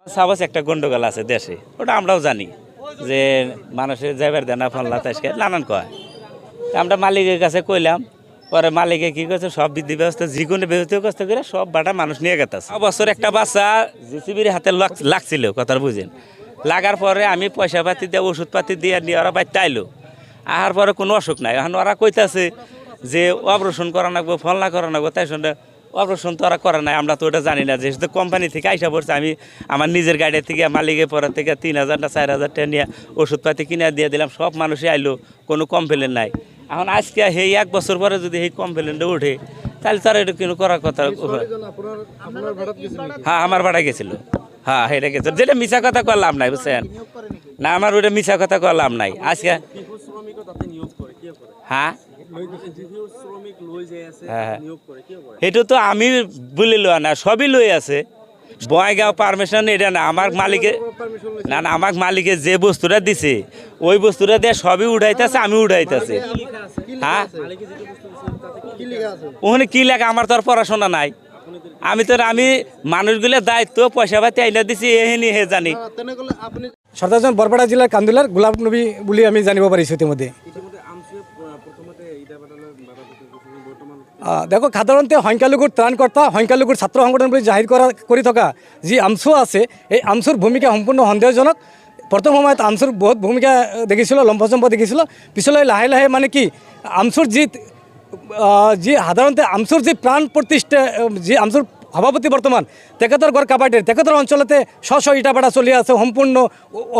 Suppose একটা গন্ডগোল আছে দেশে, ওটা আমরাও জানি যে মানুষের যাইবার দেনা ফল্লা তাইসকে নানান কয়। আমরা মালিকের কাছে কইলাম, পরে মালিকে কি করছে সব বিধি ব্যবস্থা যে কোনো ব্যবস্থা কষ্ট করে সব বাটা মানুষ নিয়ে গেছে। বছর একটা বাচ্চা জিসিবির হাতে লাগছিল, কথা বুঝেন। লাগার পরে আমি পয়সা পাতি দিয়ে ওষুধ পাতি দিয়ে নিয়ে ওরা বাড়িতে আইলো। আহার পরে কোনো অসুখ নাই, এখন ওরা কইতাছে যে অপারেশন করা নাকবো, ফলনা করা নাকবো। তাই শুনে অপারেশন তো ওরা করে নাই, আমরা তো ওটা জানি না। যেহেতু কোম্পানি থেকে আইসা পড়ছে, আমি আমার নিজের গাড়ি থেকে মালিকের পরের থেকে 3,000 না 4,000 টাকা নিয়ে ওষুধপাতি কিনে দিয়ে দিলাম। সব মানুষই আইলো, কোনো কমপ্লেন নাই। এখন আজকে সেই 1 বছর পরে যদি এই কমপ্লেনটা ওঠে, তাহলে তার এটা কিন্তু করার কথা। হ্যাঁ, আমার ভাড়া গেছিল। হ্যাঁ, এটা গেছিল, যেটা মিছা কথা করলাম নাই, বুঝছেন না। আমার ওটা মিছা কথা করলাম নাই আজকে। হ্যাঁ, এটা তো আমি বলে লওয়া না, সবই লই আছে। বয়গাঁও পারমিশন এটা না, আমার মালিকে না না, আমার মালিকে যে বস্তুটা দিছে ওই বস্তুটা দিয়ে সবই উঠাইতেছে, আমি উঠাইতেছি। হ্যাঁ, ওখানে কি লেখা আমার তো আর পড়াশোনা নাই। আমি মানুষগুলোর দায়িত্ব পয়সা পাতি আইনা দিছি, এহেনি হে জানি। সর্দারগঞ্জ বরপেটা জেলার কান্দুলার গোলাপ নবী বলে আমি জানিব পাৰিছোঁ ইতিমধ্যে। দেখো, সাধাৰণতে সংখ্যালঘুৰ ত্ৰাণকৰ্তা, সংখ্যালঘুৰ ছাত্ৰ সংগঠন বুলি জাহিৰ কৰি থকা যি আমচু আছে, এই আমচুৰ ভূমিকা সম্পূৰ্ণ সন্দেহজনক। প্ৰথম সময়ত আমচুৰ বহুত ভূমিকা দেখিছিলোঁ, লম্ফচম্ফ দেখিছিলোঁ। পিছলৈ লাহে লাহে মানে কি আমচুৰ যি সাধাৰণতে আমচুৰ যি প্ৰাণ প্ৰতিষ্ঠা, যি আমচুৰ সভাপতি বৰ্তমান তেখেতৰ ঘৰ কাবাটিৰ, তেখেতৰ অঞ্চলতে স্ব ইটা ভাটা চলি আছে সম্পূৰ্ণ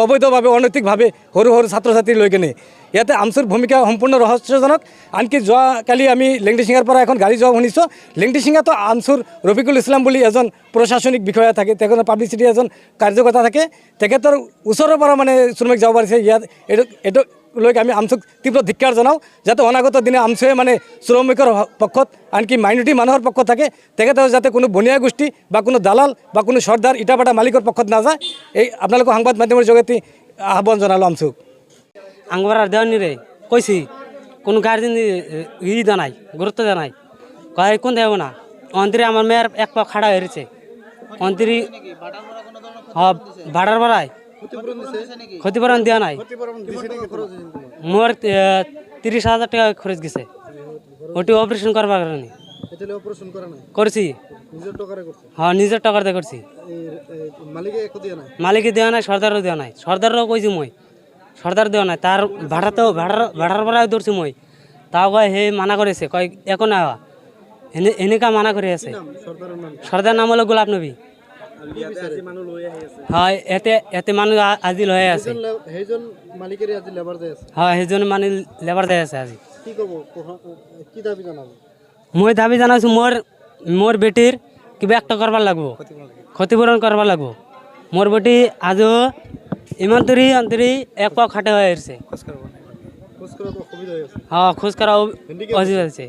অবৈধভাৱে, অনৈতিকভাৱে সৰু সৰু ছাত্ৰ ছাত্ৰী লৈ কিনে। ইয়াতে আমচুৰ ভূমিকা সম্পূৰ্ণ ৰহস্যজনক। আনকি যোৱাকালি আমি লেংডিচিঙাৰ পৰা এখন গাড়ী যোৱা শুনিছোঁ। লেংডিচিঙাতো আমচুৰ ৰফিকুল ইছলাম বুলি এজন প্ৰশাসনিক বিষয়া থাকে, তেখেতৰ পাব্লিচিটি এজন কাৰ্যকৰ্তা থাকে। তেখেতৰ ওচৰৰ পৰা মানে শ্ৰমিক যাব পাৰিছে ইয়াত। এইটো লৈ আমি আমচুক তীব্ৰ ধিক্কাৰ জনাওঁ, যাতে অনাগত দিনে আমচুৱে মানে শ্ৰমিকৰ পক্ষত, আনকি মাইনৰিটি মানুহৰ পক্ষত থাকে। তেখেতৰ যাতে কোনো বনিয়া গোষ্ঠী বা কোনো দালাল বা কোনো চৰ্দাৰ ইটা ভাটা মালিকৰ পক্ষত নাযায়, এই আপোনালোকৰ সংবাদ মাধ্যমৰ যোগেদি আহ্বান জনালোঁ আমচুক। আংবারার দেওয়ানি রে কইছি, কোনো গার্জেন দেওয়া নাই, গুরুত্ব দেওয়া নাই। কয় কোন দেব না, অন্তরে আমার মেয়ের এক পা খাড়া হয়েছে। অন্তরি ভাড়ার ভাড়ায় ক্ষতিপূরণ দেওয়া নাই। মোর 30,000 টাকা খরচ গেছে, ওটি অপারেশন করবার কারণে করছি। হ্যাঁ, নিজের টাকার দিয়ে করছি। মালিকে দেওয়া নাই, সর্দারও দেওয়া নাই। সর্দারও কইছি মই, সর্দার দেওয়া নাই। তার ভাড়াতেও ভাড়ার ভাড়ায় ধরছি মই। তাও কয় হে মানা করেছে, কয় এখন আওয়া এনেকা মানা করে আছে। সর্দার নাম হলো গোলাপ নবী। হয়, এতে মানুষ আজি লয়ে আছে। হয়, সেইজন মানে লেবার দেয় আছে আজি। মই দাবি জানাইছো, মোর বেটির কিবা একটা করবার লাগবো, ক্ষতিপূরণ করবার লাগবো। মোর বেটি আজও ইমানতরি অন্তরি এক পা খাটে হয়ে আসছে। হ্যাঁ, খোঁজ করা অসুবিধা হয়েছে।